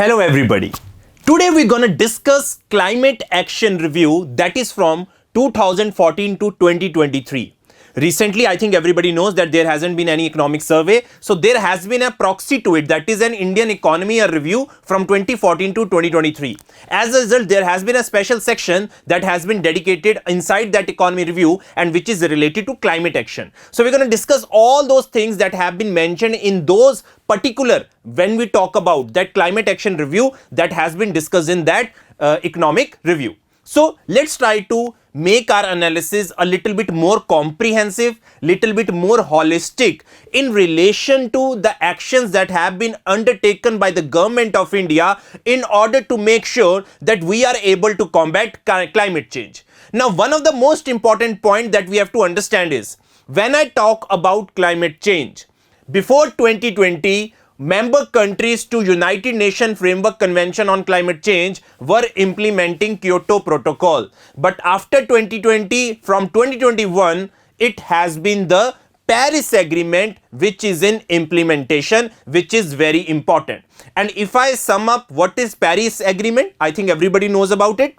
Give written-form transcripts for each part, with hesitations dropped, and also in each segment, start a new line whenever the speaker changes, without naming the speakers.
Hello everybody. Today we're going to discuss climate action review that is from 2014 to 2023. Recently, I think everybody knows that there hasn't been any economic survey. So there has been a proxy to it, that is an Indian economy a review from 2014 to 2023. As a result, there has been a special section that has been dedicated inside that economy review and which is related to climate action. So we're going to discuss all those things that have been mentioned in those particular when we talk about that climate action review that has been discussed in that economic review. So let's try to make our analysis a little bit more comprehensive, little bit more holistic in relation to the actions that have been undertaken by the government of India in order to make sure that we are able to combat climate change. Now, one of the most important points that we have to understand is when I talk about climate change, before 2020, member countries to United Nations Framework Convention on Climate Change were implementing Kyoto Protocol. But after 2020, from 2021, it has been the Paris Agreement which is in implementation, which is very important. And if I sum up what is Paris Agreement, I think everybody knows about it.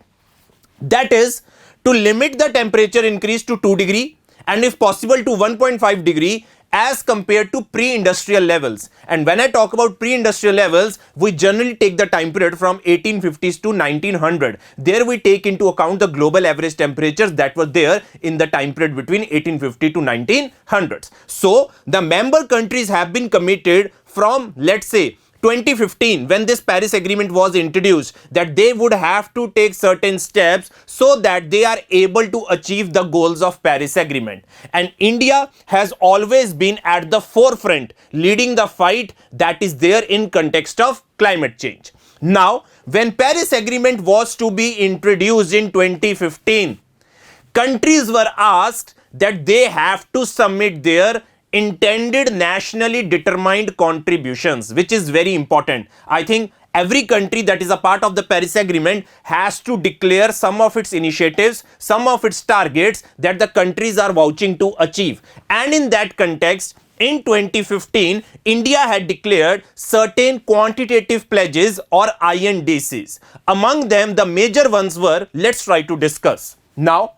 That is to limit the temperature increase to 2 degree and if possible to 1.5 degree as compared to pre-industrial levels. And when I talk about pre-industrial levels, we generally take the time period from 1850s to 1900. There we take into account the global average temperatures that were there in the time period between 1850 to 1900s. So the member countries have been committed from, let's say, 2015, when this Paris Agreement was introduced, that they would have to take certain steps so that they are able to achieve the goals of Paris Agreement. And India has always been at the forefront, leading the fight that is there in context of climate change. Now, when Paris Agreement was to be introduced in 2015, countries were asked that they have to submit their intended nationally determined contributions, which is very important. I think every country that is a part of the Paris Agreement has to declare some of its initiatives, some of its targets that the countries are vouching to achieve. And in that context, in 2015, India had declared certain quantitative pledges or INDCs. Among them, the major ones were, let's try to discuss. Now,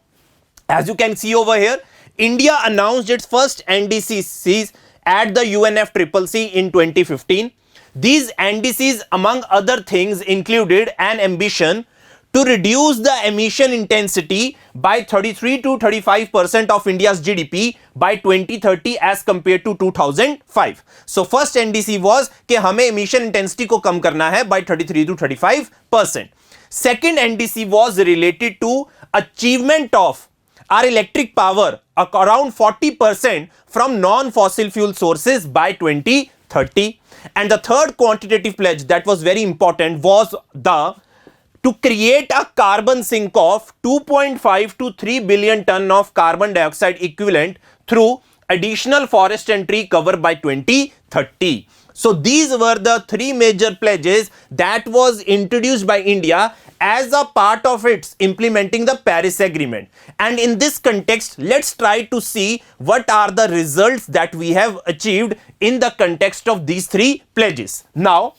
as you can see over here, India announced its first NDCs at the UNFCCC in 2015. These NDCs, among other things, included an ambition to reduce the emission intensity by 33 to 35% of India's GDP by 2030 as compared to 2005. So first NDC was कि हमें emission intensity को कम करना है by 33 to 35%. Second NDC was related to achievement of our electric power around 40% from non-fossil fuel sources by 2030. And the third quantitative pledge that was very important was to create a carbon sink of 2.5 to 3 billion ton of carbon dioxide equivalent through additional forest and tree cover by 2030. So these were the three major pledges that was introduced by India as a part of its implementing the Paris Agreement. And in this context, let's try to see what are the results that we have achieved in the context of these three pledges. Now,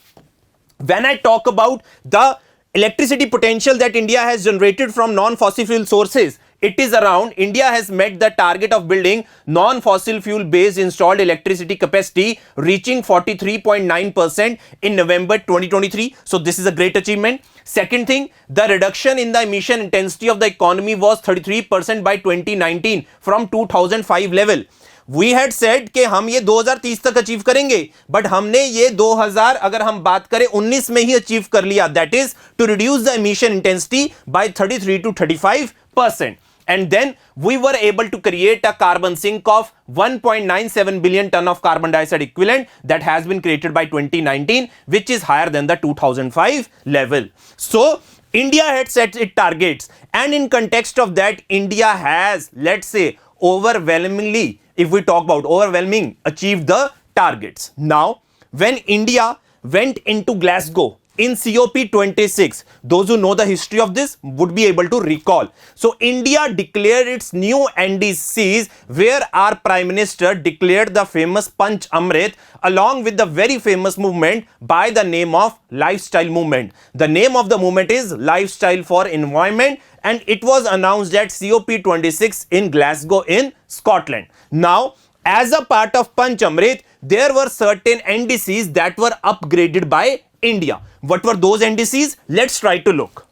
when I talk about the electricity potential that India has generated from non-fossil fuel sources, it is around, India has met the target of building non-fossil fuel based installed electricity capacity reaching 43.9% in November 2023. So this is a great achievement. Second thing, the reduction in the emission intensity of the economy was 33% by 2019 from 2005 level. We had said कि हम ये 2030 तक achieve करेंगे, but हमने ये 2000 अगर हम बात करें 19 में ही अचीव कर लिया. That is to reduce the emission intensity by 33 to 35%. And then we were able to create a carbon sink of 1.97 billion ton of carbon dioxide equivalent that has been created by 2019, which is higher than the 2005 level. So India had set its targets, and in context of that, India has, let's say, overwhelmingly, if we talk about overwhelming, achieved the targets. Now, when India went into Glasgow in COP26. Those who know the history of this would be able to recall. So India declared its new NDCs, where our Prime Minister declared the famous Panch Amrit along with the very famous movement by the name of Lifestyle Movement. The name of the movement is Lifestyle for Environment, and it was announced at COP26 in Glasgow in Scotland. Now, as a part of Panch Amrit, there were certain NDCs that were upgraded by India. What were those NDCs? Let's try to look.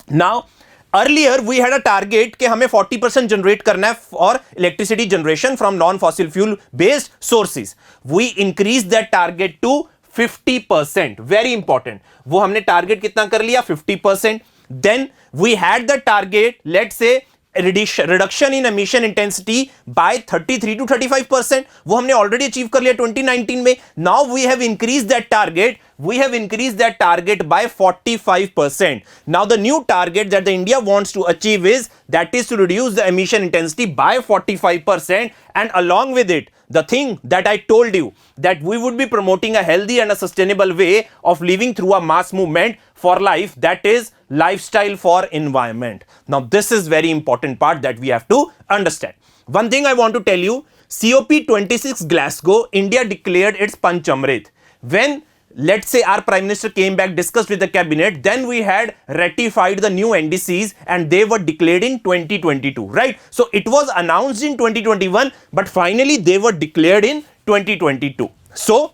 Now, earlier we had a target कि हमें 40% generate करना है for electricity generation from non-fossil fuel based sources. We increased that target to 50%. Very important. वो हमने target कितना कर लिया? 50%. Then we had the target, let's say, reduction in emission intensity by 33 to 35%. वो हमने already achieve कर लिया 2019 में. Now we have increased that target. We have increased that target by 45%. Now the new target that the India wants to achieve is to reduce the emission intensity by 45%, and along with it, the thing that I told you, that we would be promoting a healthy and a sustainable way of living through a mass movement for life, that is lifestyle for environment. Now this is very important part that we have to understand. One thing I want to tell you, COP26 Glasgow, India declared its Panch Amrit. When, let's say, our Prime Minister came back, discussed with the cabinet, then we had ratified the new NDCs and they were declared in 2022, right? So it was announced in 2021, but finally they were declared in 2022. So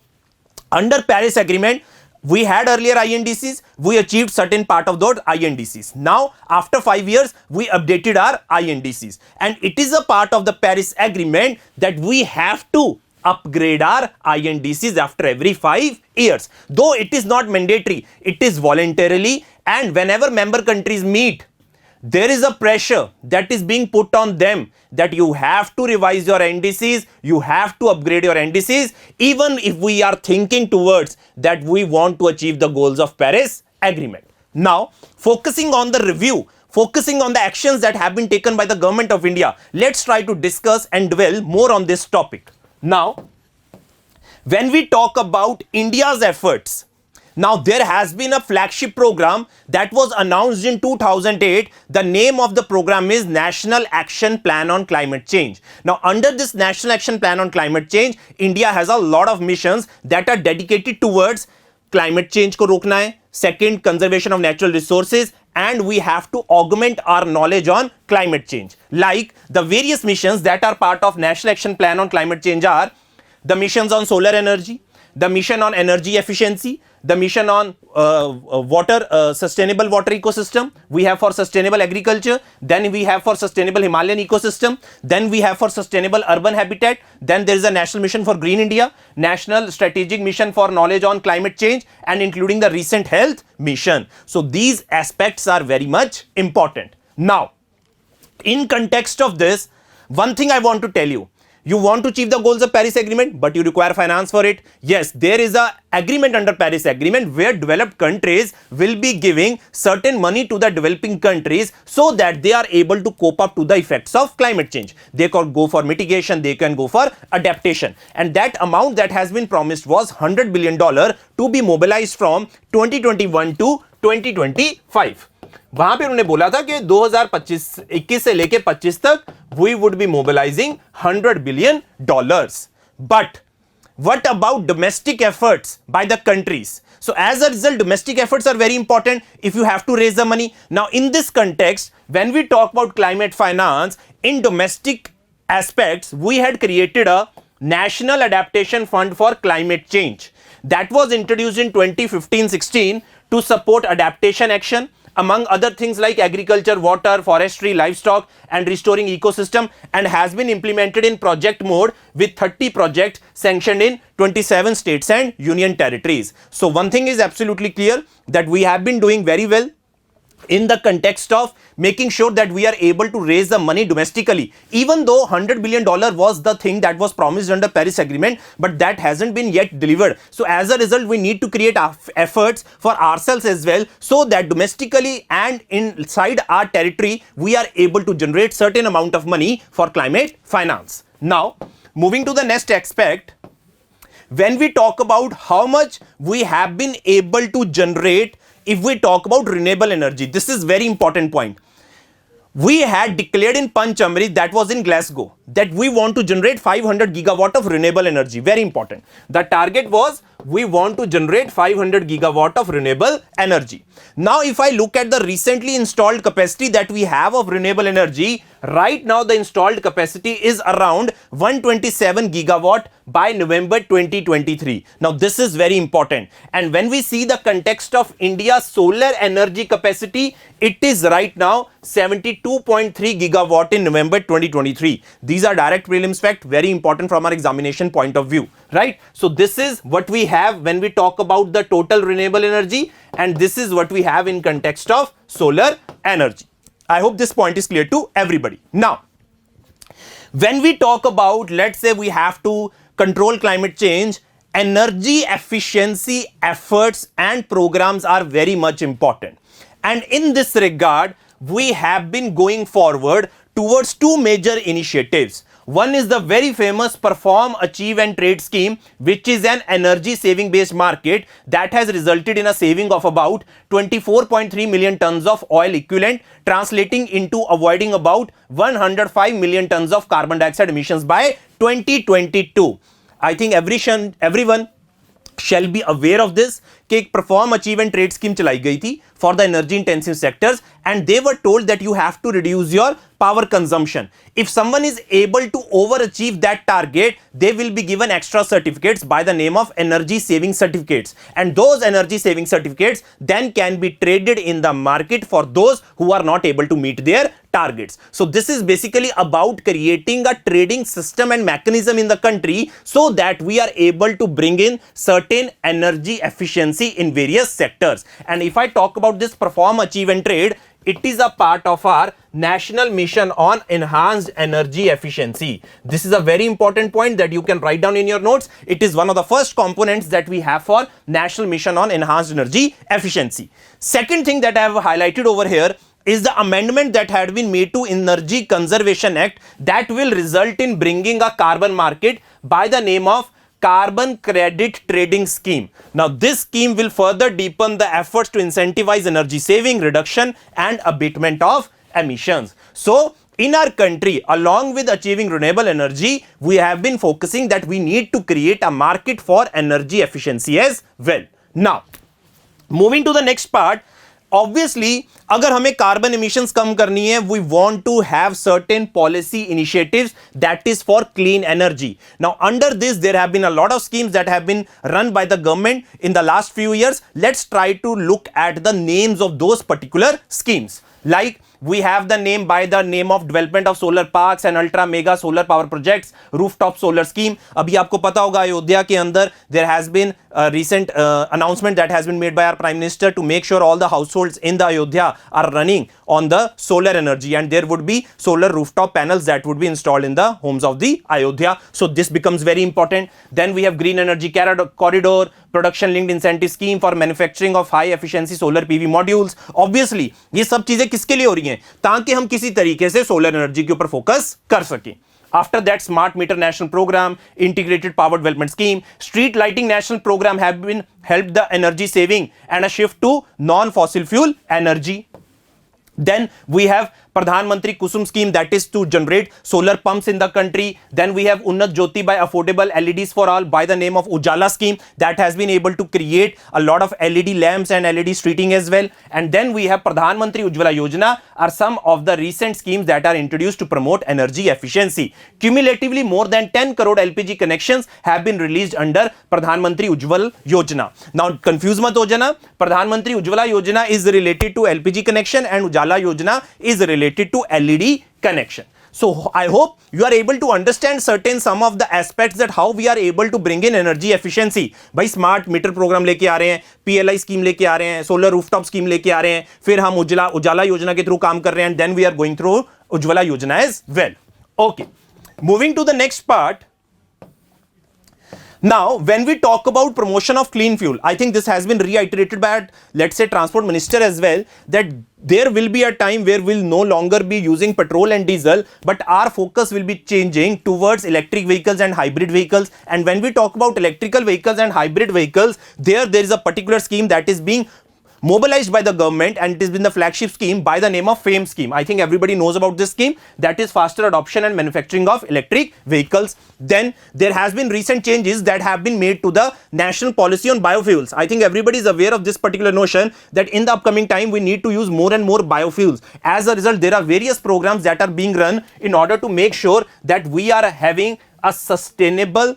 under Paris Agreement, we had earlier INDCs, we achieved certain part of those INDCs. Now, after 5 years, we updated our INDCs. And it is a part of the Paris Agreement that we have to upgrade our INDCs after every 5 years. Though it is not mandatory, it is voluntarily, and whenever member countries meet, there is a pressure that is being put on them that you have to revise your NDCs, you have to upgrade your NDCs, even if we are thinking towards that we want to achieve the goals of Paris Agreement. Now, focusing on the review, focusing on the actions that have been taken by the government of India, let's try to discuss and dwell more on this topic. Now, when we talk about India's efforts, now there has been a flagship program that was announced in 2008. The name of the program is National Action Plan on Climate Change. Now under this National Action Plan on Climate Change, India has a lot of missions that are dedicated towards climate change ko rokna hai. Second, conservation of natural resources, and we have to augment our knowledge on climate change. Like the various missions that are part of National Action Plan on Climate Change are the missions on solar energy, the mission on energy efficiency, the mission on sustainable water ecosystem, we have for sustainable agriculture, then we have for sustainable Himalayan ecosystem, then we have for sustainable urban habitat, then there is a national mission for Green India, national strategic mission for knowledge on climate change, and including the recent health mission. So these aspects are very much important. Now, in context of this, one thing I want to tell you, you want to achieve the goals of Paris Agreement, but you require finance for it. Yes, there is a agreement under Paris Agreement where developed countries will be giving certain money to the developing countries so that they are able to cope up to the effects of climate change. They can go for mitigation, they can go for adaptation. And that amount that has been promised was $100 billion to be mobilized from 2021 to 2025. वहां पे उन्होंने बोला था कि 2021 से लेके 25 तक we would be mobilizing $100 billion. But what about domestic efforts by the countries? So as a result, domestic efforts are very important if you have to raise the money. Now in this context, when we talk about climate finance, in domestic aspects, we had created a National Adaptation Fund for Climate Change that was introduced in 2015-16 to support adaptation action, among other things like agriculture, water, forestry, livestock, and restoring ecosystem, and has been implemented in project mode with 30 projects sanctioned in 27 states and union territories. So one thing is absolutely clear, that we have been doing very well in the context of making sure that we are able to raise the money domestically, even though $100 billion was the thing that was promised under Paris Agreement, but that hasn't been yet delivered. So as a result, we need to create efforts for ourselves as well, so that domestically and inside our territory, we are able to generate certain amount of money for climate finance. Now, moving to the next aspect, when we talk about how much we have been able to generate, if we talk about renewable energy, this is very important point. We had declared in Panchamrit, that was in Glasgow, that we want to generate 500 gigawatt of renewable energy. Very important. The target was we want to generate 500 gigawatt of renewable energy. Now, if I look at the recently installed capacity that we have of renewable energy, right now the installed capacity is around 127 gigawatt by November 2023. Now, this is very important. And when we see the context of India's solar energy capacity, it is right now 72.3 gigawatt in November 2023. These are direct prelims fact, very important from our examination point of view, right? So this is what we have when we talk about the total renewable energy, and this is what we have in context of solar energy. I hope this point is clear to everybody. Now, when we talk about, let's say we have to control climate change, energy efficiency efforts and programs are very much important. And in this regard, we have been going forward towards two major initiatives. One is the very famous Perform, Achieve and Trade scheme, which is an energy saving based market that has resulted in a saving of about 24.3 million tons of oil equivalent, translating into avoiding about 105 million tons of carbon dioxide emissions by 2022. I think everyone shall be aware of this कि एक perform achieve and trade scheme चलाई गई थी for the energy intensive sectors and they were told that you have to reduce your power consumption. If someone is able to overachieve that target, they will be given extra certificates by the name of energy saving certificates, and those energy saving certificates then can be traded in the market for those who are not able to meet their targets. So this is basically about creating a trading system and mechanism in the country so that we are able to bring in certain energy efficiency in various sectors. And if I talk about this Perform, Achieve and Trade, it is a part of our National Mission on Enhanced Energy Efficiency. This is a very important point that you can write down in your notes. It is one of the first components that we have for National Mission on Enhanced Energy Efficiency. Second thing that I have highlighted over here is the amendment that had been made to Energy Conservation Act that will result in bringing a carbon market by the name of Carbon Credit Trading Scheme. Now, this scheme will further deepen the efforts to incentivize energy saving, reduction and abatement of emissions. So, in our country, along with achieving renewable energy, we have been focusing that we need to create a market for energy efficiency as well. Now, moving to the next part, obviously, अगर हमें carbon emissions कम करनी है, we want to have certain policy initiatives that is for clean energy. Now, under this, there have been a lot of schemes that have been run by the government in the last few years. Let's try to look at the names of those particular schemes. Like, we have the name by the name of development of solar parks and ultra mega solar power projects, rooftop solar scheme. अभी आपको पता होगा अयोध्या के अंदर there has been a recent announcement that has been made by our Prime Minister to make sure all the households in the Ayodhya are running on the solar energy, and there would be solar rooftop panels that would be installed in the homes of the Ayodhya. So this becomes very important. Then we have green energy corridor, production linked incentive scheme for manufacturing of high efficiency solar PV modules. Obviously ये सब चीजें किसके लिए हो रही हैं? ताकि हम किसी तरीके से सोलर एनर्जी के ऊपर फोकस कर सकें. After that, Smart Meter National Program, Integrated Power Development Scheme, Street Lighting National Program have been helped the energy saving and a shift to non-fossil fuel energy. Then we have Pradhan Mantri Kusum scheme, that is to generate solar pumps in the country. Then we have Unnat Jyoti by affordable LEDs for all by the name of Ujala scheme that has been able to create a lot of LED lamps and LED streeting as well. And then we have Pradhan Mantri Ujjwala Yojana are some of the recent schemes that are introduced to promote energy efficiency. Cumulatively, more than 10 crore LPG connections have been released under Pradhan Mantri Ujjwala Yojana. Now, confuse mat ho jana, Pradhan Mantri Ujjwala Yojana is related to LPG connection and Ujjala Yojana is related to LED connection. So I hope you are able to understand some of the aspects that how we are able to bring in energy efficiency. भाई smart meter programme लेके आ रहे हैं, PLI scheme लेके आ रहे हैं, solar rooftop scheme लेके आ रहे हैं, फिर हम उजाला योजना के थ्रू काम कर रहे हैं, and then we are going through Ujjwala योजना as well. Okay, moving to the next part. Now, when we talk about promotion of clean fuel, I think this has been reiterated by, let's say, Transport Minister as well, that there will be a time where we'll no longer be using petrol and diesel, but our focus will be changing towards electric vehicles and hybrid vehicles. And when we talk about electrical vehicles and hybrid vehicles, there is a particular scheme that is being mobilized by the government, and it has been the flagship scheme by the name of FAME scheme. I think everybody knows about this scheme, that is faster adoption and manufacturing of electric vehicles. Then there has been recent changes that have been made to the national policy on biofuels. I think everybody is aware of this particular notion that in the upcoming time we need to use more and more biofuels. As a result, there are various programs that are being run in order to make sure that we are having a sustainable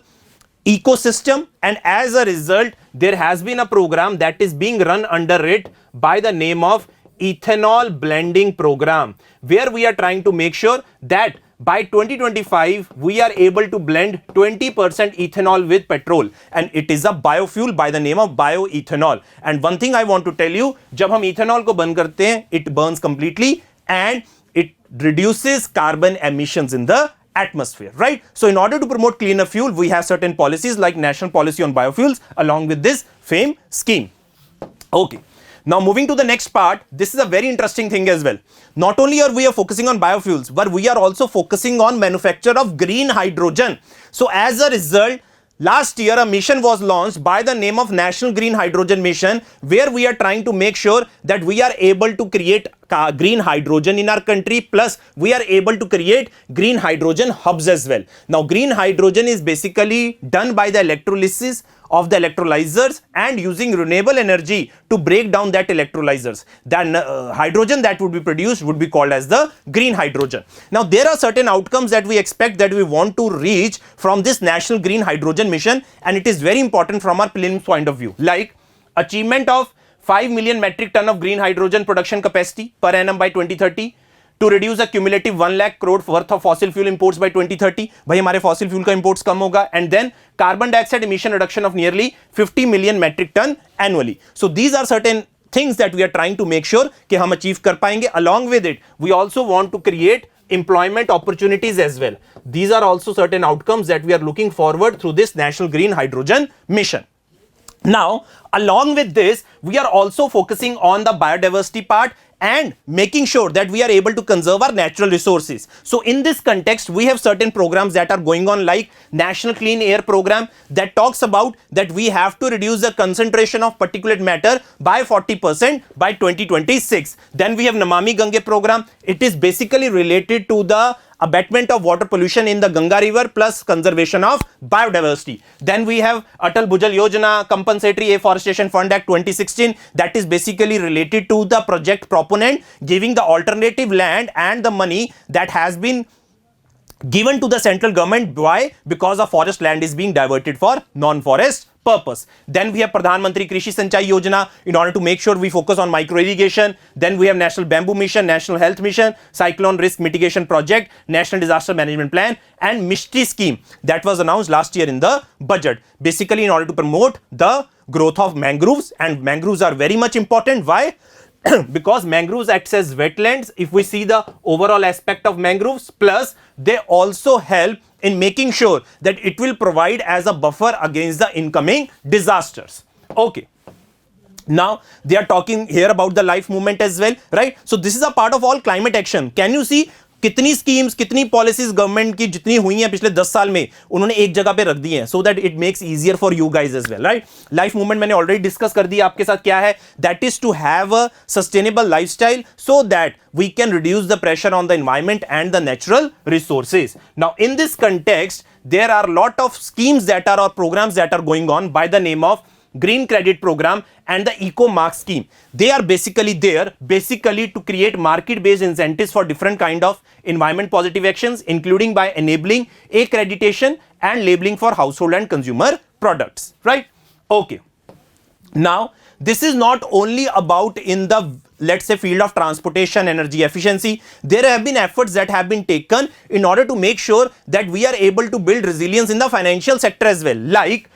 ecosystem, and as a result there has been a program that is being run under it by the name of ethanol blending program, where we are trying to make sure that by 2025 we are able to blend 20% ethanol with petrol, and it is a biofuel by the name of bioethanol. And one thing I want to tell you, जब हम ethanol को burn करते हैं, it burns completely and it reduces carbon emissions in the atmosphere, right? So in order to promote cleaner fuel, we have certain policies like national policy on biofuels along with this FAME scheme. Okay. Now moving to the next part, this is a very interesting thing as well. Not only are we focusing on biofuels, but we are also focusing on manufacture of green hydrogen. So as a result, last year a mission was launched by the name of National Green Hydrogen Mission, where we are trying to make sure that we are able to create green hydrogen in our country, plus we are able to create green hydrogen hubs as well. Now green hydrogen is basically done by the electrolysis of the electrolyzers and using renewable energy to break down that electrolyzers. Then hydrogen that would be produced would be called as the green hydrogen. Now there are certain outcomes that we expect that we want to reach from this National Green Hydrogen Mission, and it is very important from our prelims point of view, like achievement of 5 million metric ton of green hydrogen production capacity per annum by 2030, to reduce a cumulative 1 lakh crore worth of fossil fuel imports by 2030. भाई हमारे fossil fuel का imports कम होगा, and then carbon dioxide emission reduction of nearly 50 million metric ton annually. So these are certain things that we are trying to make sure कि हम achieve कर पाएंगे. Along with it, we also want to create employment opportunities as well. These are also certain outcomes that we are looking forward through this National Green Hydrogen Mission. Now, along with this, we are also focusing on the biodiversity part and making sure that we are able to conserve our natural resources. So in this context, we have certain programs that are going on, like National Clean Air Program, that talks about that we have to reduce the concentration of particulate matter by 40% by 2026. Then we have Namami Gange program. It is basically related to the abatement of water pollution in the Ganga river plus conservation of biodiversity. Then we have Atal Bhujal Yojana, Compensatory Afforestation Fund Act 2016, that is basically related to the project proponent giving the alternative land and the money that has been given to the central government. Why? Because the forest land is being diverted for non-forest purpose. Then we have Pradhan Mantri Krishi Sanchai Yojana in order to make sure we focus on micro irrigation. Then we have National Bamboo Mission, National Health Mission, Cyclone Risk Mitigation Project, National Disaster Management Plan, and Mishti scheme that was announced last year in the budget, basically in order to promote the growth of mangroves. And mangroves are very much important. Why? Because mangroves acts as wetlands if we see the overall aspect of mangroves, plus they also help in making sure that it will provide as a buffer against the incoming disasters. Okay. Now they are talking here about the life movement as well, right? So this is a part of all climate action. Can you see कितनी schemes, कितनी policies government की जितनी हुई हैं पिछले 10 साल में, उन्होंने एक जगह पे रख दी हैं, so that it makes easier for you guys as well, right? Life movement मैंने ऑलरेडी डिस्कस कर दिया आपके साथ क्या है. That is to have a sustainable lifestyle so that we can reduce the pressure on the environment and the natural resources. Now in this context, there are a lot of schemes that are, or programs that are going on by the name of Green Credit Program and the Eco Mark Scheme. They are basically there to create market-based incentives for different kind of environment positive actions, including by enabling accreditation and labeling for household and consumer products, right? Okay. Now, this is not only about in the, let's say, field of transportation, energy efficiency. There have been efforts that have been taken in order to make sure that we are able to build resilience in the financial sector as well, like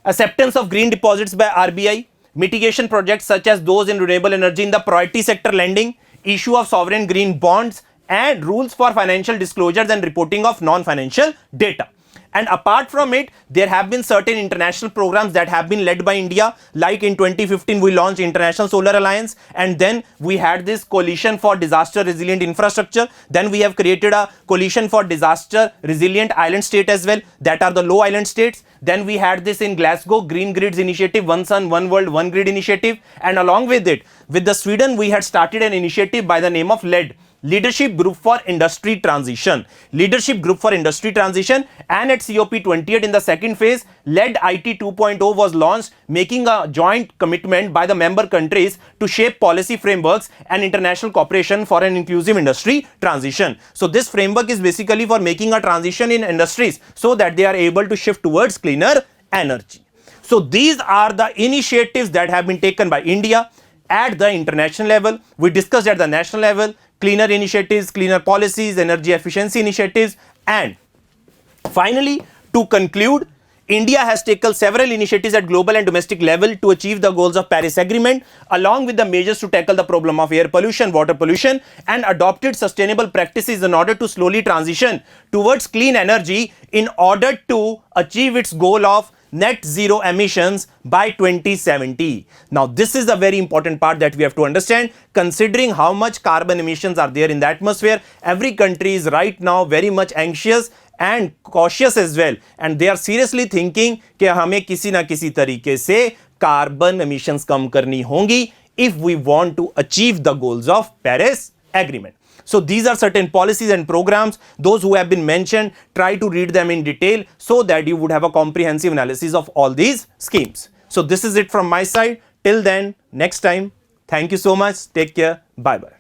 acceptance of green deposits by RBI, mitigation projects such as those in renewable energy in the priority sector lending, issue of sovereign green bonds, and rules for financial disclosures and reporting of non-financial data. And apart from it, there have been certain international programs that have been led by India. Like in 2015, we launched International Solar Alliance, and then we had this coalition for disaster resilient infrastructure. Then we have created a coalition for disaster resilient island state as well, that are the low island states. Then we had this in Glasgow, Green Grids Initiative, One Sun, One World, One Grid Initiative. And along with it, with the Sweden, we had started an initiative by the name of LED, Leadership Group for Industry Transition. Leadership Group for Industry Transition. And at COP28 in the second phase, LED IT 2.0 was launched, making a joint commitment by the member countries to shape policy frameworks and international cooperation for an inclusive industry transition. So this framework is basically for making a transition in industries so that they are able to shift towards cleaner energy. So these are the initiatives that have been taken by India at the international level. We discussed at the national level, cleaner initiatives, cleaner policies, energy efficiency initiatives. And finally, to conclude, India has taken several initiatives at global and domestic level to achieve the goals of Paris Agreement, along with the measures to tackle the problem of air pollution, water pollution, and adopted sustainable practices in order to slowly transition towards clean energy in order to achieve its goal of net zero emissions by 2070. Now, this is a very important part that we have to understand. Considering how much carbon emissions are there in the atmosphere, every country is right now very much anxious and cautious as well, and they are seriously thinking कि हमें किसी ना किसी तरीके से carbon emissions कम करनी होंगी if we want to achieve the goals of Paris Agreement. So these are certain policies and programs. Those who have been mentioned, try to read them in detail so that you would have a comprehensive analysis of all these schemes. So this is it from my side. Till then, next time, thank you so much. Take care. Bye bye.